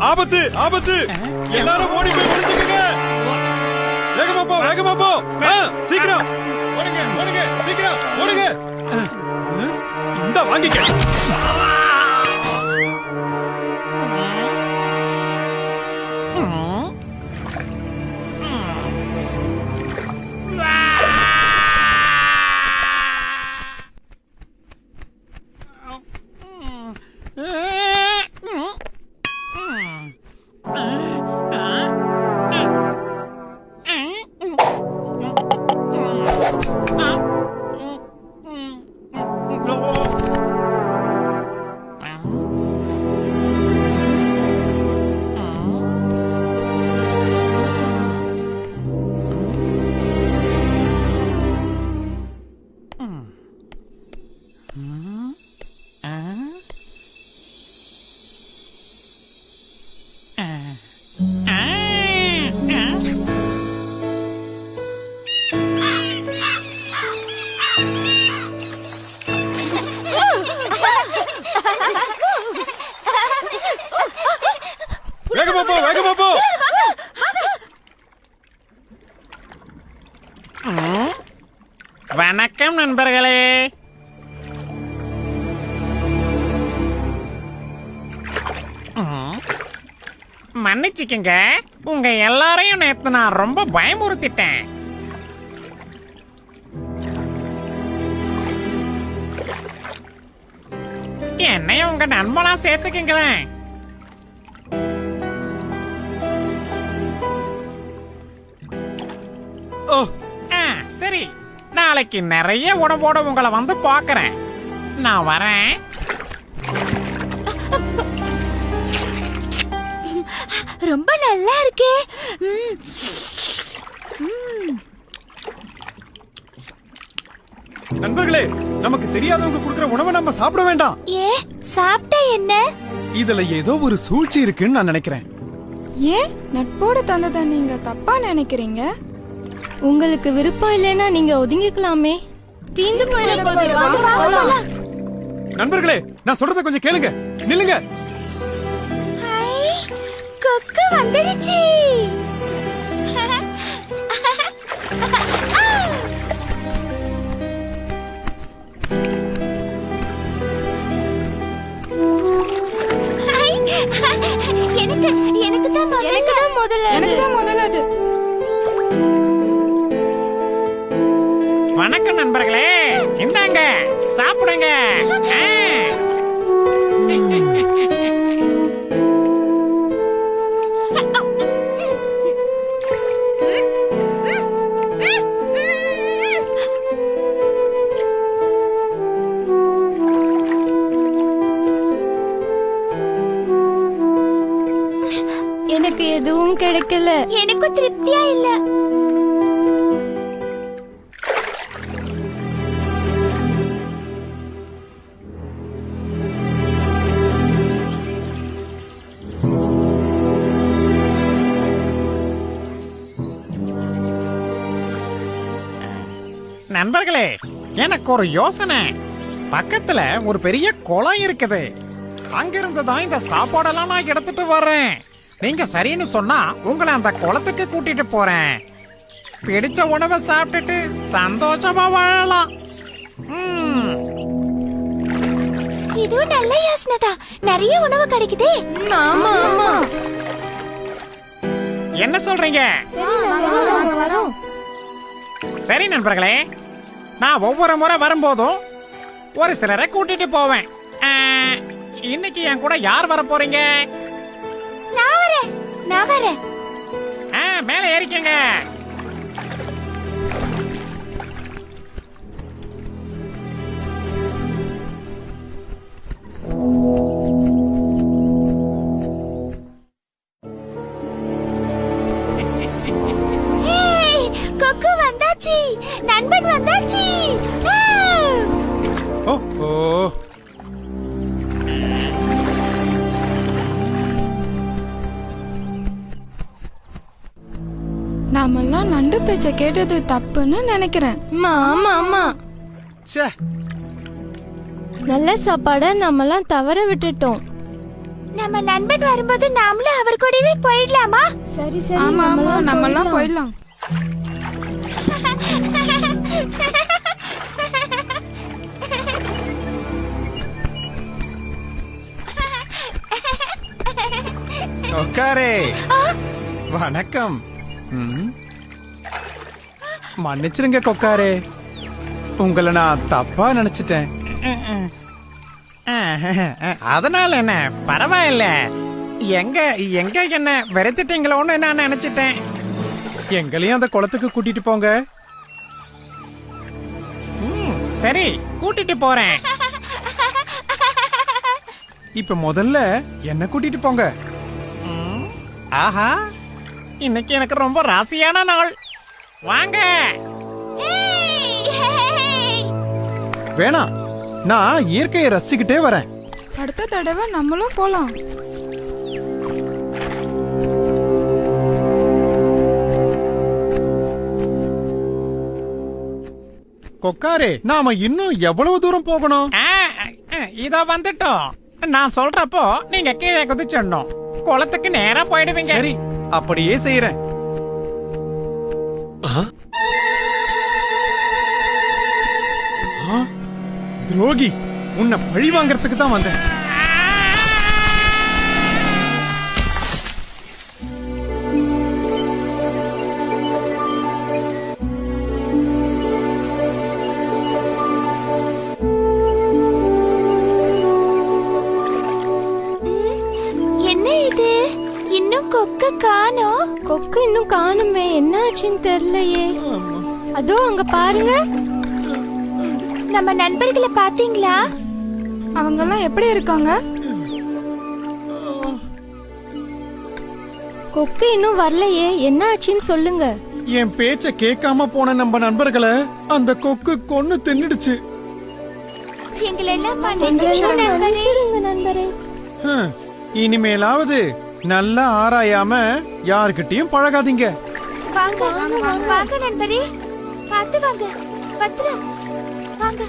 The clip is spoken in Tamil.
ஆபத்து ஆபத்து! எல்லாரும் ஓடி போய் ஒளிஞ்சுக்கங்க! வேகமா போ, வேகமா போ! சீக்கிரம் ஓடுங்க, ஓடுங்க, சீக்கிரம் ஓடுங்க! இந்த வாங்கிக்க. வேகமா போ, வேகமா போ! வணக்கம் நண்பர்களே. மன்னிச்சுக்கங்க, உங்க எல்லாரையும் நேத்து நான் ரொம்ப பயமுறுத்திட்டேன். என்னையும் உங்க நண்பனா சேர்த்துக்கங்களேன். சரி, நாளைக்கு நிறைய உடம்போட உங்களை வந்து பார்க்கறேன். நான் வரேன். ரொம்ப நல்லா இருக்கே. நண்பர்களே, நமக்கு தெரியாதவங்க கொடுக்கிற உணவை நம்ம சாப்பிட வேண்டாம். ஏ, சாப்பிட்டா என்ன? இதுல ஏதோ ஒரு சூழ்ச்சி இருக்குன்னு நான் நினைக்கிறேன். ஏன் நட்போடு தந்ததை நீங்க தப்பா நினைக்கிறீங்க? உங்களுக்கு விருப்பம் இல்லைன்னா நீங்க ஒதுங்கிக்கலாமே. தீந்து போயிட. நண்பர்களே, நான் சொல்றத கொஞ்சம் கேளுங்க. நில்லுங்க. கொக்கு வந்துடுச்சு. எனக்கு தான் முதல்ல அது. வணக்கம் நண்பர்களே, இந்தாங்க சாப்பிடுங்க. எனக்கு எதுவும் கிடைக்கல. எனக்கும் திருப்தியா இல்ல. நண்பர்களே, எனக்கு ஒரு யோசனை. பக்கத்துல ஒரு பெரிய குளம் இருக்குது. அங்கிருந்து தான் இந்த சாப்பாடெல்லாம் நான் எடுத்துட்டு வர்றேன். நீங்க சரின்னு சொன்னா உங்களை அந்த குளத்துக்கு கூட்டிட்டு போறேன். பிடிச்ச உணவை சாப்பிட்டுட்டு சந்தோஷமா வாழலாம். இதுவும் நல்ல யோசனை தான். நிறைய உணவு கிடைக்குதே. ஆமா ஆமா. என்ன சொல்றீங்க? சரி நண்பர்களே, நான் ஒவ்வொரு முறை வரும்போதும் ஒரு சிலரை கூட்டிட்டு போவேன். இன்னைக்கு என் கூட யார் வர போறீங்க? நான் வரேன். மேல ஏறிக்கங்க. கொக்கு வந்தாச்சு, நண்பன் வந்தாச்சு. நாமெல்லாம் நண்டு பேச்ச கேட்டது தப்புன்னு நினைக்கிறேன். ஆமா ஆமா. நல்ல சாப்பாட நாமெல்லாம் தவற விட்டுட்டோம். நம்ம நண்பன் வரும்போது நாமளும் அவர் கூடவே போயிடலாமா? சரி சரி ஆமா ஆமா நம்மலாம் போயிடலாம். போயிடலாம். கொக்காரே வணக்கம். மன்னிச்சிருங்க கொக்காரே, உங்களை நான் தப்பா நினைச்சிட்டேன். அதனால என்ன, பரவாயில்ல. எங்க எங்க என்ன வெறுத்துட்டீங்களோன்னு நான் நினைச்சிட்டேன். எங்களையும் அந்த குளத்துக்கு கூட்டிட்டு போங்க. சரி, கூட்டிட்டு போறேன். இப்ப முதல்ல என்ன கூட்டிட்டு போங்க. ஆஹா, இன்னைக்கு எனக்கு ரொம்ப ராசியான நாள். வாங்க. வேணாம், நான் இயற்கையை ரசிச்சுக்கிட்டே வரேன். அடுத்த தடவை நம்மளும் போலாம். கொக்காரே, நாம இன்னும் எவ்வளவு தூரம் போகணும்? இதோ வந்துட்டோம். நான் சொல்றப்போ நீங்க கீழே குதிச்சிடணும். குளத்துக்கு நேரா போயிடுவீங்க. சரி, அப்படியே செய்யறேன். துரோகி, உன்னை பழி வாங்கறதுக்கு தான் வந்தேன். என்ன இது? இன்னும் கொக்க காணோம். கொக்கு இன்னும் காணுமே, என்ன ஆச்சுன்னு தெரியலையே. அதோ அங்க பாருங்க. நம்ம நண்பர்களை பாத்தீங்களா? அவங்கெல்லாம் எப்படி இருக்காங்க? கொக்கு இன்னும் வரலையே, என்ன ஆச்சுன்னு சொல்லுங்க. என் பேச்ச கேட்காம போன நம்ம நண்பர்களை அந்த கொக்கு கொன்னு தின்னுடுச்சு. எங்களை எல்லாம் கொஞ்சம் மன்னிச்சிடுங்க நண்பரே. இனிமேலாவது நல்லா ஆராயாம யாருக்கிட்டையும் பழகாதீங்க. வாங்க வாங்க நண்பரே, பார்த்து வாங்க. பத்திரம் வாங்க.